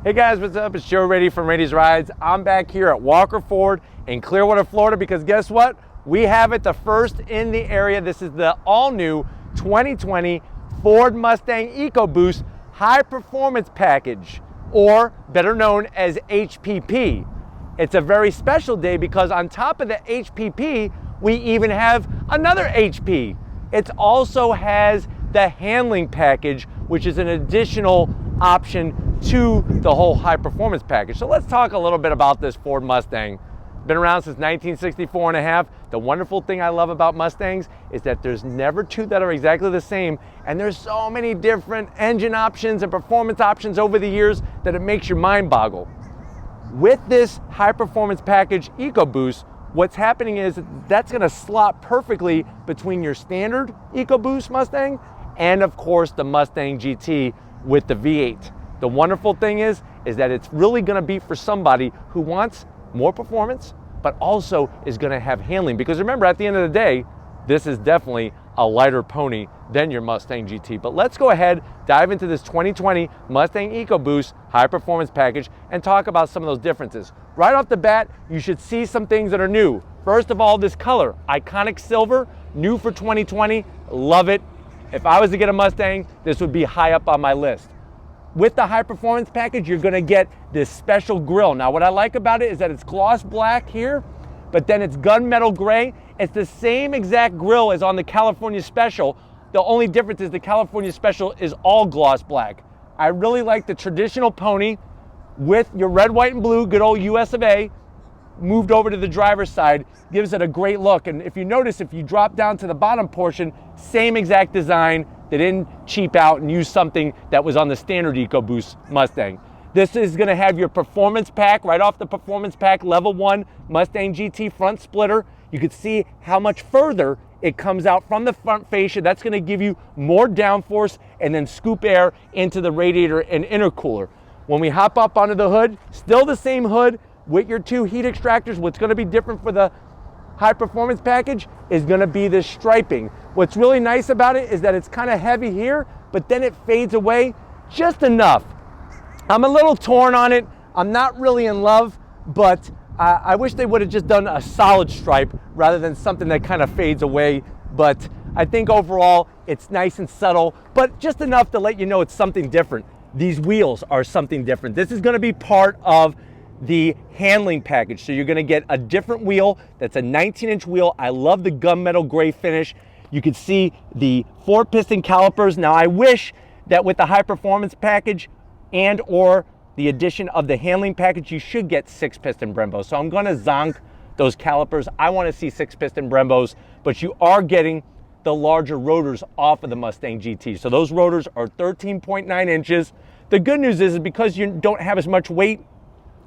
Hey guys, what's up? It's Joe Rady from Rady's Rides. I'm back here at Walker Ford in Clearwater, Florida, because guess what? We have it the first in the area. This is the all-new 2020 Ford Mustang EcoBoost High Performance Package, or better known as HPP. It's a very special day because on top of the HPP, we even have another HP. It also has the handling package, which is an additional option to the whole high performance package. So let's talk a little bit about this Ford Mustang. Been around since 1964 and a half. The wonderful thing I love about Mustangs is that there's never two that are exactly the same, and there's so many different engine options and performance options over the years that it makes your mind boggle. With this high performance package EcoBoost, what's happening is that's going to slot perfectly between your standard EcoBoost Mustang and of course the Mustang GT with the V8. The wonderful thing is that it's really going to be for somebody who wants more performance, but also is going to have handling. Because remember, at the end of the day, this is definitely a lighter pony than your Mustang GT. But let's go ahead, dive into this 2020 Mustang EcoBoost High Performance Package and talk about some of those differences. Right off the bat, you should see some things that are new. First of all, this color, iconic silver, new for 2020, love it. If I was to get a Mustang, this would be high up on my list. With the high performance package, you're gonna get this special grille. Now, what I like about it is that it's gloss black here, but then it's gunmetal gray. It's the same exact grille as on the California Special. The only difference is the California Special is all gloss black. I really like the traditional pony with your red, white, and blue, good old US of A, moved over to the driver's side, gives it a great look. And if you notice, if you drop down to the bottom portion, same exact design. They didn't cheap out and use something that was on the standard EcoBoost Mustang. This is gonna have your performance pack, right off the performance pack, level 1 Mustang GT front splitter. You can see how much further it comes out from the front fascia. That's gonna give you more downforce and then scoop air into the radiator and intercooler. When we hop up onto the hood, still the same hood with your 2 heat extractors. What's gonna be different for the high performance package is gonna be this striping. What's really nice about it is that it's kind of heavy here, but then it fades away just enough. I'm a little torn on it. I'm not really in love, but I wish they would have just done a solid stripe rather than something that kind of fades away. But I think overall it's nice and subtle, but just enough to let you know it's something different. These wheels are something different. This is gonna be part of the handling package. So you're gonna get a different wheel. That's a 19-inch wheel. I love the gunmetal gray finish. You can see the 4-piston calipers. Now I wish that with the high performance package and or the addition of the handling package, you should get 6-piston Brembos. So I'm gonna zonk those calipers. I wanna see 6-piston Brembos, but you are getting the larger rotors off of the Mustang GT. So those rotors are 13.9 inches. The good news is because you don't have as much weight,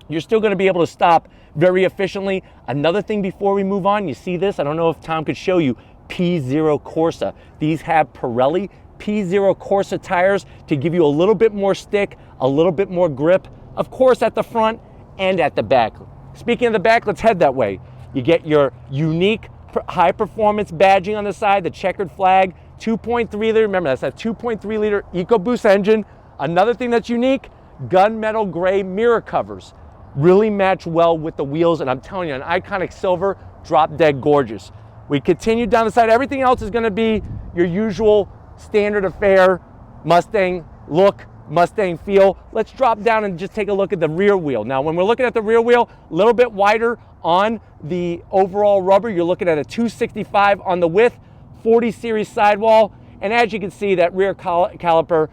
you're still gonna be able to stop very efficiently. Another thing before we move on, you see this? I don't know if Tom could show you, P0 Corsa. These have Pirelli P0 Corsa tires to give you a little bit more stick, a little bit more grip, of course at the front and at the back. Speaking of the back, let's head that way. You get your unique high performance badging on the side, the checkered flag, 2.3 liter, remember that's a 2.3 liter EcoBoost engine. Another thing that's unique, gunmetal gray mirror covers. Really match well with the wheels, and I'm telling you, an iconic silver, drop dead gorgeous. We continue down the side. Everything else is gonna be your usual standard affair, Mustang look, Mustang feel. Let's drop down and just take a look at the rear wheel. Now, when we're looking at the rear wheel, a little bit wider on the overall rubber. You're looking at a 265 on the width, 40 series sidewall, and as you can see, that rear caliper,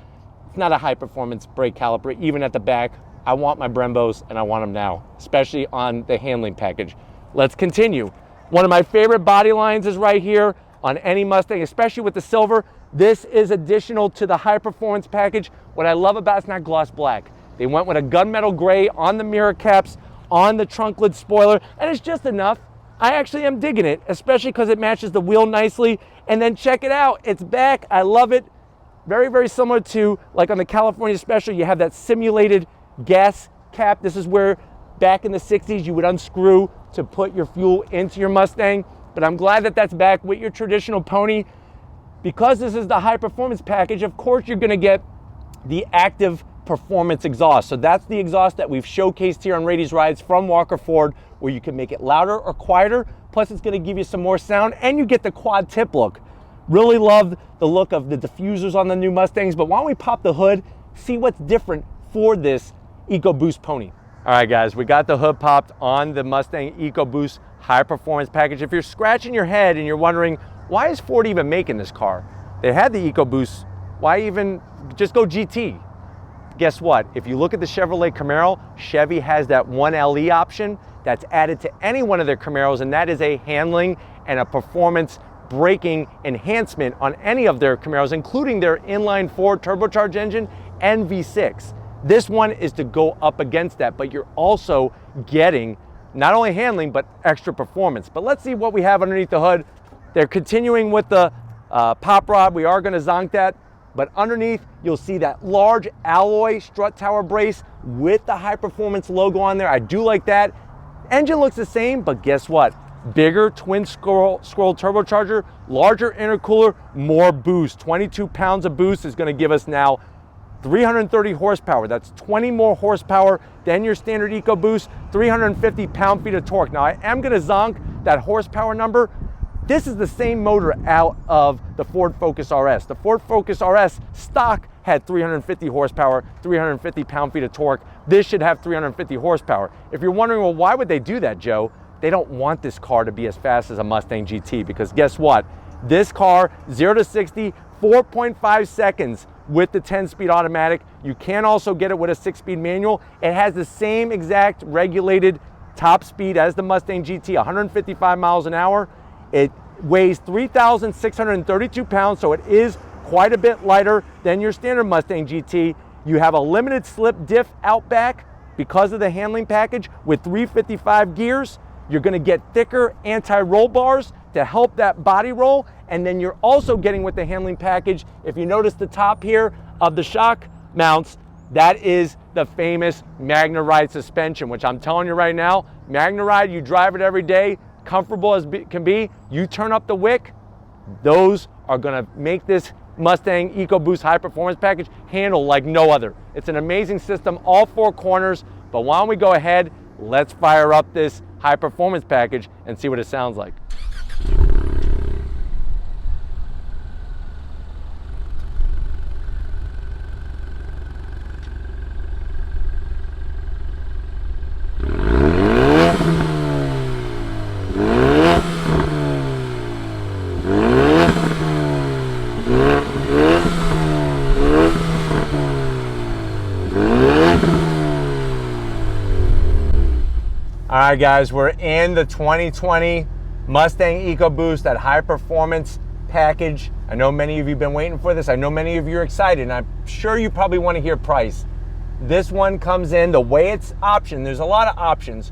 it's not a high performance brake caliper, even at the back. I want my Brembos, and I want them now, especially on the handling package. Let's continue. One of my favorite body lines is right here on any Mustang, especially with the silver. This is additional to the high performance package. What I love about it's not gloss black. They went with a gunmetal gray on the mirror caps, on the trunk lid spoiler, and it's just enough. I actually am digging it, especially because it matches the wheel nicely. And then check it out, it's back, I love it. Very, very similar to, like on the California Special, you have that simulated gas cap. This is where back in the 60s you would unscrew to put your fuel into your Mustang, but I'm glad that that's back with your traditional pony. Because this is the high performance package, of course you're gonna get the active performance exhaust. So that's the exhaust that we've showcased here on Rady's Rides from Walker Ford, where you can make it louder or quieter. Plus it's gonna give you some more sound, and you get the quad tip look. Really love the look of the diffusers on the new Mustangs, but why don't we pop the hood, see what's different for this EcoBoost pony. All right guys, we got the hood popped on the Mustang EcoBoost high performance package. If you're scratching your head and you're wondering, why is Ford even making this car? They had the EcoBoost, why even just go GT? Guess what? If you look at the Chevrolet Camaro, Chevy has that 1LE option that's added to any one of their Camaros, and that is a handling and a performance braking enhancement on any of their Camaros, including their inline 4 turbocharged engine and V6. This one is to go up against that, but you're also getting not only handling, but extra performance. But let's see what we have underneath the hood. They're continuing with the pop rod. We are gonna zonk that, but underneath you'll see that large alloy strut tower brace with the high performance logo on there. I do like that. Engine looks the same, but guess what? Bigger twin scroll turbocharger, larger intercooler, more boost. 22 pounds of boost is gonna give us now 330 horsepower. That's 20 more horsepower than your standard EcoBoost, 350 pound-feet of torque. Now I am gonna zonk that horsepower number. This is the same motor out of the Ford Focus RS. The Ford Focus RS stock had 350 horsepower, 350 pound-feet of torque. This should have 350 horsepower. If you're wondering, well, why would they do that, Joe? They don't want this car to be as fast as a Mustang GT, because guess what? This car, 0 to 60, 4.5 seconds with the 10-speed automatic. You can also get it with a 6-speed manual. It has the same exact regulated top speed as the Mustang GT, 155 miles an hour. It weighs 3,632 pounds, so it is quite a bit lighter than your standard Mustang GT. You have a limited slip diff out back because of the handling package with 355 gears. You're gonna get thicker anti-roll bars to help that body roll, and then you're also getting with the handling package, if you notice the top here of the shock mounts, that is the famous MagneRide suspension, which I'm telling you right now, MagneRide, you drive it every day, comfortable as can be, you turn up the wick, those are gonna make this Mustang EcoBoost high performance package handle like no other. It's an amazing system, all 4 corners, but why don't we go ahead, let's fire up this high performance package and see what it sounds like. All right guys, we're in the 2020 Mustang EcoBoost, that high performance package. I know many of you have been waiting for this. I know many of you are excited, and I'm sure you probably want to hear price. This one comes in, the way it's optioned, there's a lot of options,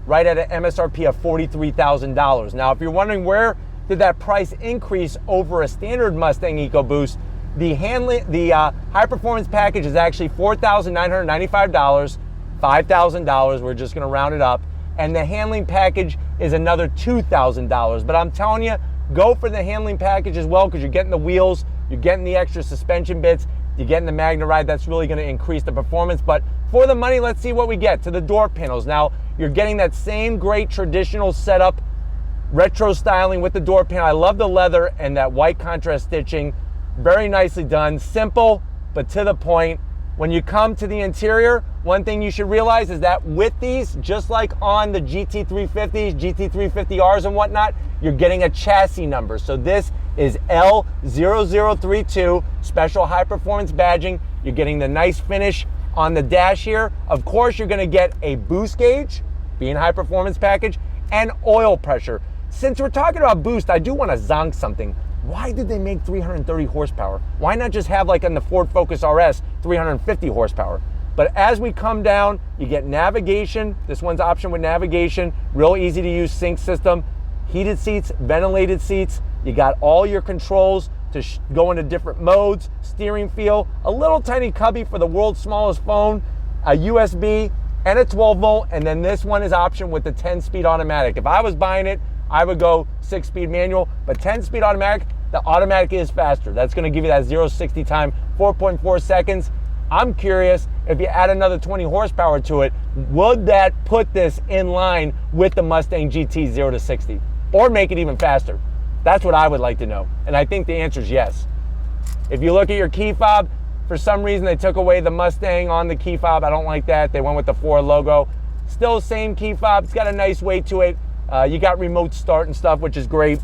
right at an MSRP of $43,000. Now, if you're wondering where did that price increase over a standard Mustang EcoBoost, the high performance package is actually $4,995, $5,000, we're just gonna round it up. And the handling package is another $2,000. But I'm telling you, go for the handling package as well, because you're getting the wheels, you're getting the extra suspension bits, you're getting the MagneRide. That's really going to increase the performance. But for the money, let's see what we get to the door panels. Now, you're getting that same great traditional setup, retro styling with the door panel. I love the leather and that white contrast stitching. Very nicely done, simple, but to the point. When you come to the interior, one thing you should realize is that with these, just like on the GT350s, GT350Rs and whatnot, you're getting a chassis number. So this is L0032, special high performance badging. You're getting the nice finish on the dash here. Of course, you're gonna get a boost gauge, being high performance package, and oil pressure. Since we're talking about boost, I do wanna zonk something. Why did they make 330 horsepower? Why not just have, like on the Ford Focus RS, 350 horsepower? But as we come down, you get navigation. This one's option with navigation, real easy to use sync system, heated seats, ventilated seats. You got all your controls to go into different modes, steering feel, a little tiny cubby for the world's smallest phone, a USB, and a 12 volt. And then this one is option with the 10-speed automatic. If I was buying it, I would go 6-speed manual, but 10-speed automatic, the automatic is faster. That's gonna give you that 0 to 60 time, 4.4 seconds. I'm curious if you add another 20 horsepower to it, would that put this in line with the Mustang GT 0 to 60 or make it even faster? That's what I would like to know. And I think the answer is yes. If you look at your key fob, for some reason they took away the Mustang on the key fob. I don't like that. They went with the Ford logo. Still same key fob. It's got a nice weight to it. You got remote start and stuff, which is great.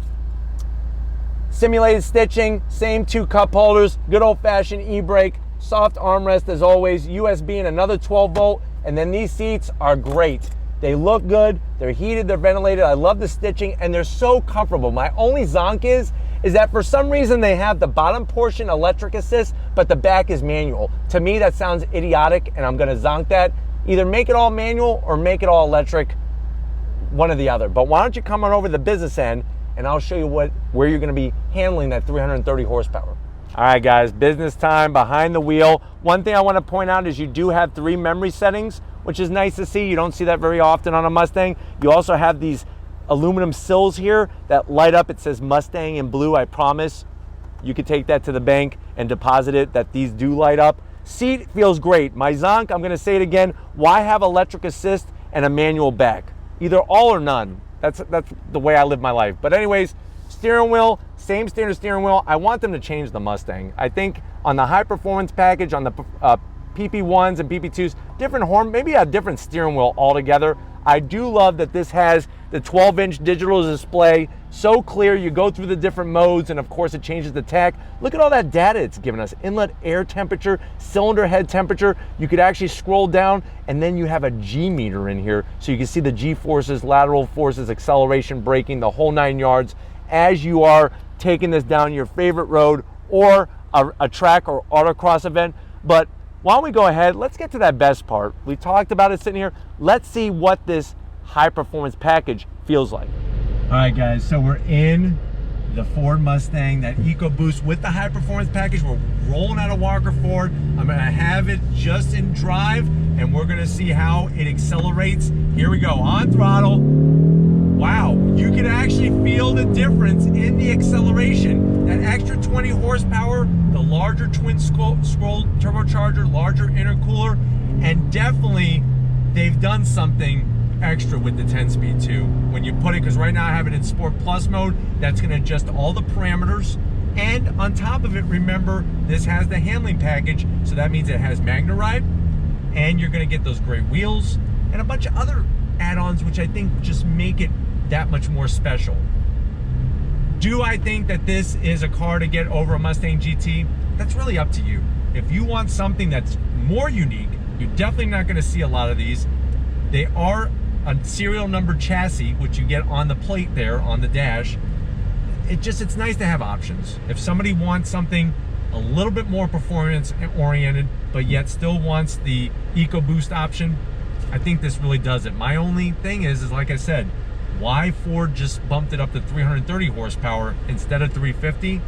Simulated stitching, same 2 cup holders, good old-fashioned e-brake, soft armrest as always, USB and another 12 volt, and then these seats are great. They look good, they're heated, they're ventilated. I love the stitching, and they're so comfortable. My only zonk is that for some reason they have the bottom portion electric assist, but the back is manual. To me, that sounds idiotic, and I'm gonna zonk that. Either make it all manual or make it all electric, one or the other. But why don't you come on over to the business end, and I'll show you where you're gonna be handling that 330 horsepower. All right, guys, business time, behind the wheel. One thing I want to point out is you do have 3 memory settings, which is nice to see. You don't see that very often on a Mustang. You also have these aluminum sills here that light up. It says Mustang in blue, I promise. You could take that to the bank and deposit it, that these do light up. Seat feels great. My zonk, I'm gonna say it again, why have electric assist and a manual back? Either all or none. That's the way I live my life. But anyways, steering wheel, same standard steering wheel. I want them to change the Mustang. I think on the high performance package, on the PP1s and PP2s, different horn, maybe a different steering wheel altogether. I do love that this has the 12-inch digital display, so clear. You go through the different modes, and of course it changes the tach. Look at all that data it's giving us. Inlet air temperature, cylinder head temperature. You could actually scroll down, and then you have a G meter in here, so you can see the G forces, lateral forces, acceleration, braking, the whole 9 yards, as you are taking this down your favorite road or a track or autocross event. But why don't we go ahead, let's get to that best part. We talked about it sitting here. Let's see what this high performance package feels like. All right, guys, so we're in the Ford Mustang, that EcoBoost with the high performance package. We're rolling out of Walker Ford. I'm gonna have it just in drive, and we're gonna see how it accelerates. Here we go, on throttle. Wow, you can actually feel the difference in the acceleration. That extra 20 horsepower, the larger twin scroll turbocharger, larger intercooler, and definitely they've done something extra with the 10-speed too. When you put it, because right now I have it in Sport Plus mode, that's gonna adjust all the parameters. And on top of it, remember, this has the handling package, so that means it has MagneRide, and you're gonna get those great wheels, and a bunch of other add-ons, which I think just make it that much more special. Do I think that this is a car to get over a Mustang GT? That's really up to you. If you want something that's more unique, you're definitely not gonna see a lot of these. They are a serial number chassis, which you get on the plate there on the dash. It's nice to have options. If somebody wants something a little bit more performance oriented, but yet still wants the EcoBoost option, I think this really does it. My only thing is like I said, why Ford just bumped it up to 330 horsepower instead of 350?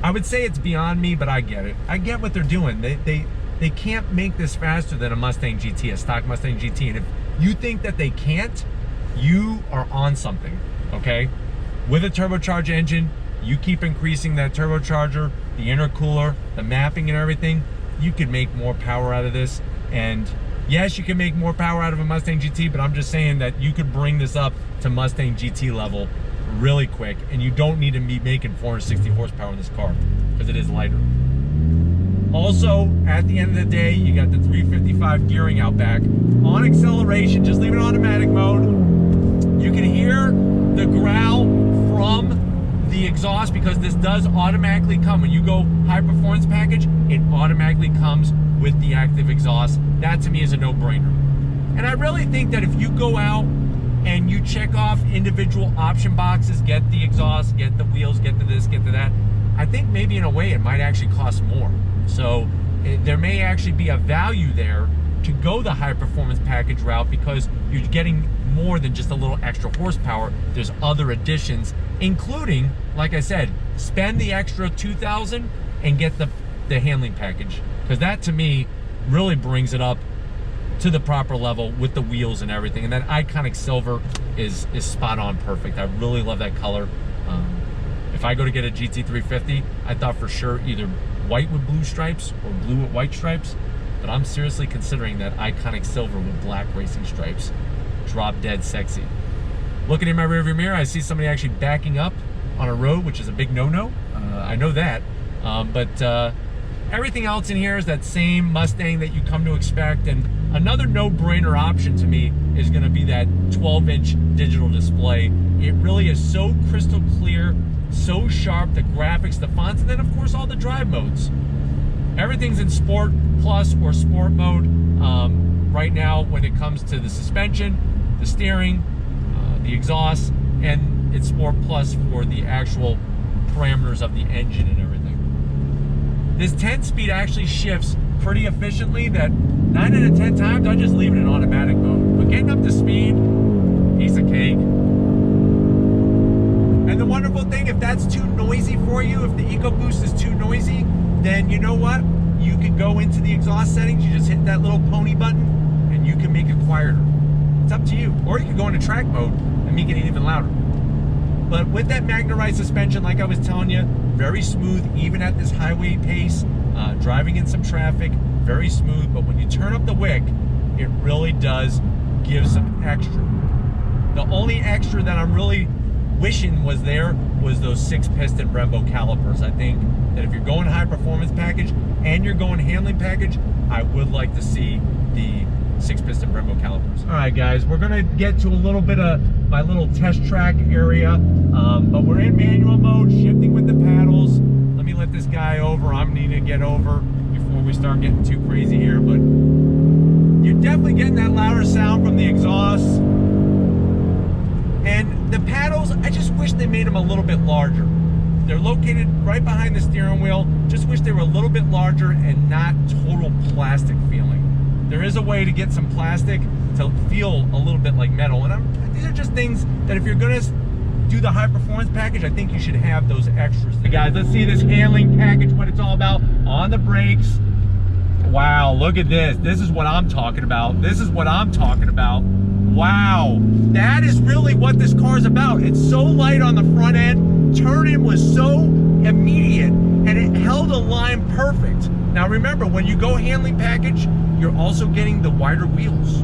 I would say it's beyond me, but I get it. I get what they're doing. They can't make this faster than a Mustang GT, a stock Mustang GT. And if you think that they can't, you are on something, okay? With a turbocharged engine, you keep increasing that turbocharger, the intercooler, the mapping and everything, you could make more power out of this. And yes, you can make more power out of a Mustang GT, but I'm just saying that you could bring this up to Mustang GT level really quick, and you don't need to be making 460 horsepower in this car because it is lighter. Also, at the end of the day, you got the 355 gearing out back. On acceleration, just leave it in automatic mode. You can hear the growl from the exhaust because this does automatically come. When you go high performance package, it automatically comes with the active exhaust. That to me is a no-brainer. And I really think that if you go out and you check off individual option boxes, get the exhaust, get the wheels, get to this, get to that, I think maybe in a way it might actually cost more. So there may actually be a value there to go the high performance package route because you're getting more than just a little extra horsepower. There's other additions, including, like I said, spend the extra $2,000 and get the handling package. Because that to me really brings it up to the proper level with the wheels and everything. And that iconic silver is spot on perfect. I really love that color. If I go to get a GT350, I thought for sure either white with blue stripes or blue with white stripes. but I'm seriously considering that iconic silver with black racing stripes. Drop dead sexy. Looking in my rearview mirror, I see somebody actually backing up on a road, which is a big no-no. I know that, but everything else in here is that same Mustang that you come to expect, and another no-brainer option to me is going to be that 12-inch digital display. It really is so crystal clear, so sharp, the graphics, the fonts, and then of course all the drive modes. Everything's in Sport Plus or Sport mode right now when it comes to the suspension, the steering, the exhaust, and it's Sport Plus for the actual parameters of the engine and everything. This 10-speed actually shifts pretty efficiently, that 9 out of 10 times I just leave it in automatic mode. But getting up to speed, piece of cake. And the wonderful thing, if that's too noisy for you, if the EcoBoost is too noisy, then you know what? You can go into the exhaust settings, you just hit that little pony button, and you can make it quieter. It's up to you. Or you can go into track mode and make it even louder. But with that Magna-Ride suspension, like I was telling you, very smooth, even at this highway pace, driving in some traffic, very smooth. But when you turn up the wick, it really does give some extra. The only extra that I'm really wishing was there was those 6-piston Brembo calipers. I think that if you're going high performance package and you're going handling package, I would like to see the 6-piston Brembo calipers. All right, guys, we're gonna get to a little bit of my little test track area, but we're in manual mode, shifting with the paddles. Let me let this guy over. I'm needing to get over before we start getting too crazy here, but you're definitely getting that louder sound from the exhaust. And the paddles, I just wish they made them a little bit larger. They're located right behind the steering wheel. Just wish they were a little bit larger and not total plastic feeling. There is a way to get some plastic to feel a little bit like metal. And these are just things that if you're gonna do the high performance package, I think you should have those extras. Hey guys, let's see this handling package, what it's all about. On the brakes. Wow, look at this. This is what I'm talking about. This is what I'm talking about. Wow, that is really what this car is about. It's so light on the front end. Turn-in was so immediate, and it held a line perfect. Now remember, when you go handling package, you're also getting the wider wheels.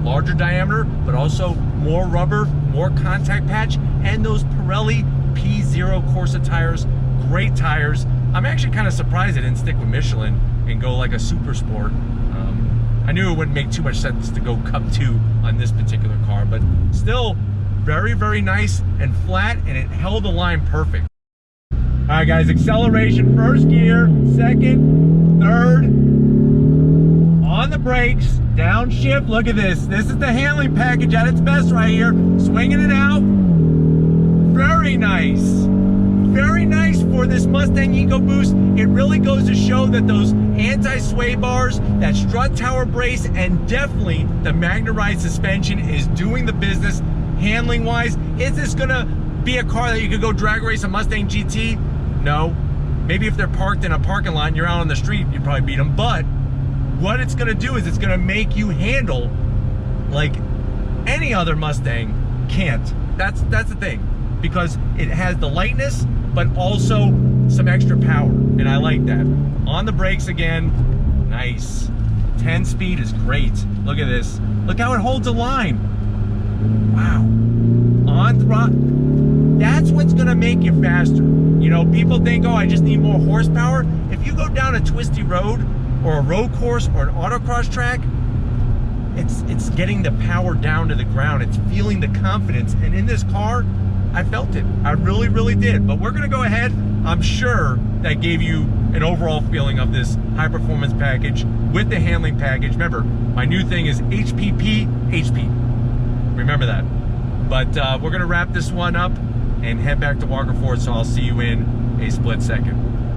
Larger diameter, but also more rubber, more contact patch, and those Pirelli P0 Corsa tires. Great tires. I'm actually kind of surprised they didn't stick with Michelin and go like a Super Sport. I knew it wouldn't make too much sense to go Cup 2 on this particular car, but still very, very nice and flat, and it held the line perfect. All right, guys, acceleration, first gear, second, third, on the brakes, downshift. Look at this. This is the handling package at its best right here. Swinging it out. Very nice. Very nice for this Mustang EcoBoost. It really goes to show that those anti-sway bars, that strut tower brace, and definitely the Magna-Ride suspension is doing the business handling wise. Is this gonna be a car that you could go drag race a Mustang GT? No. Maybe if they're parked in a parking lot and you're out on the street, you'd probably beat them. But what it's gonna do is it's gonna make you handle like any other Mustang can't. That's the thing, because it has the lightness, but also some extra power, and I like that. On the brakes again, nice. 10 speed is great. Look at this. Look how it holds a line. Wow. On throttle. That's what's gonna make you faster. You know, people think, oh, I just need more horsepower. If you go down a twisty road or a road course or an autocross track, it's getting the power down to the ground. It's feeling the confidence, and in this car, I felt it. I really, really did. But we're gonna go ahead. I'm sure that gave you an overall feeling of this high performance package with the handling package. Remember, my new thing is HPP, HP. Remember that. But we're gonna wrap this one up and head back to Walker Ford, so I'll see you in a split second.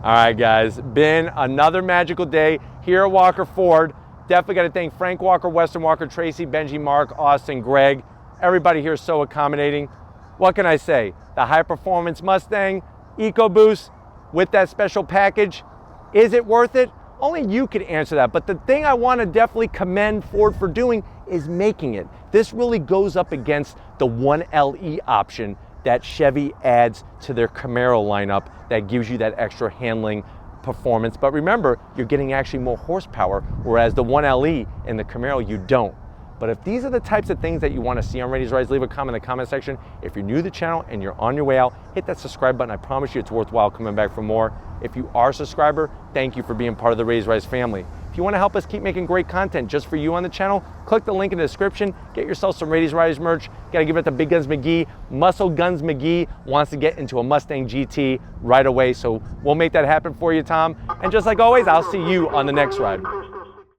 All right, guys, been another magical day here at Walker Ford. Definitely gotta thank Frank Walker, Weston Walker, Tracy, Benji, Mark, Austin, Greg. Everybody here is so accommodating. What can I say? The high performance Mustang EcoBoost with that special package, is it worth it? Only you can answer that. But the thing I want to definitely commend Ford for doing is making it. This really goes up against the 1LE option that Chevy adds to their Camaro lineup that gives you that extra handling performance, but remember, you're getting actually more horsepower, whereas the 1LE and the Camaro, you don't. But if these are the types of things that you want to see on Rady's Rides, leave a comment in the comment section. If you're new to the channel and you're on your way out, hit that subscribe button. I promise you it's worthwhile coming back for more. If you are a subscriber, thank you for being part of the Rady's Rides family. If you want to help us keep making great content just for you on the channel, click the link in the description. Get yourself some Rady's Rides merch. Got to give it to Big Guns McGee. Muscle Guns McGee wants to get into a Mustang GT right away, so we'll make that happen for you, Tom. And just like always, I'll see you on the next ride.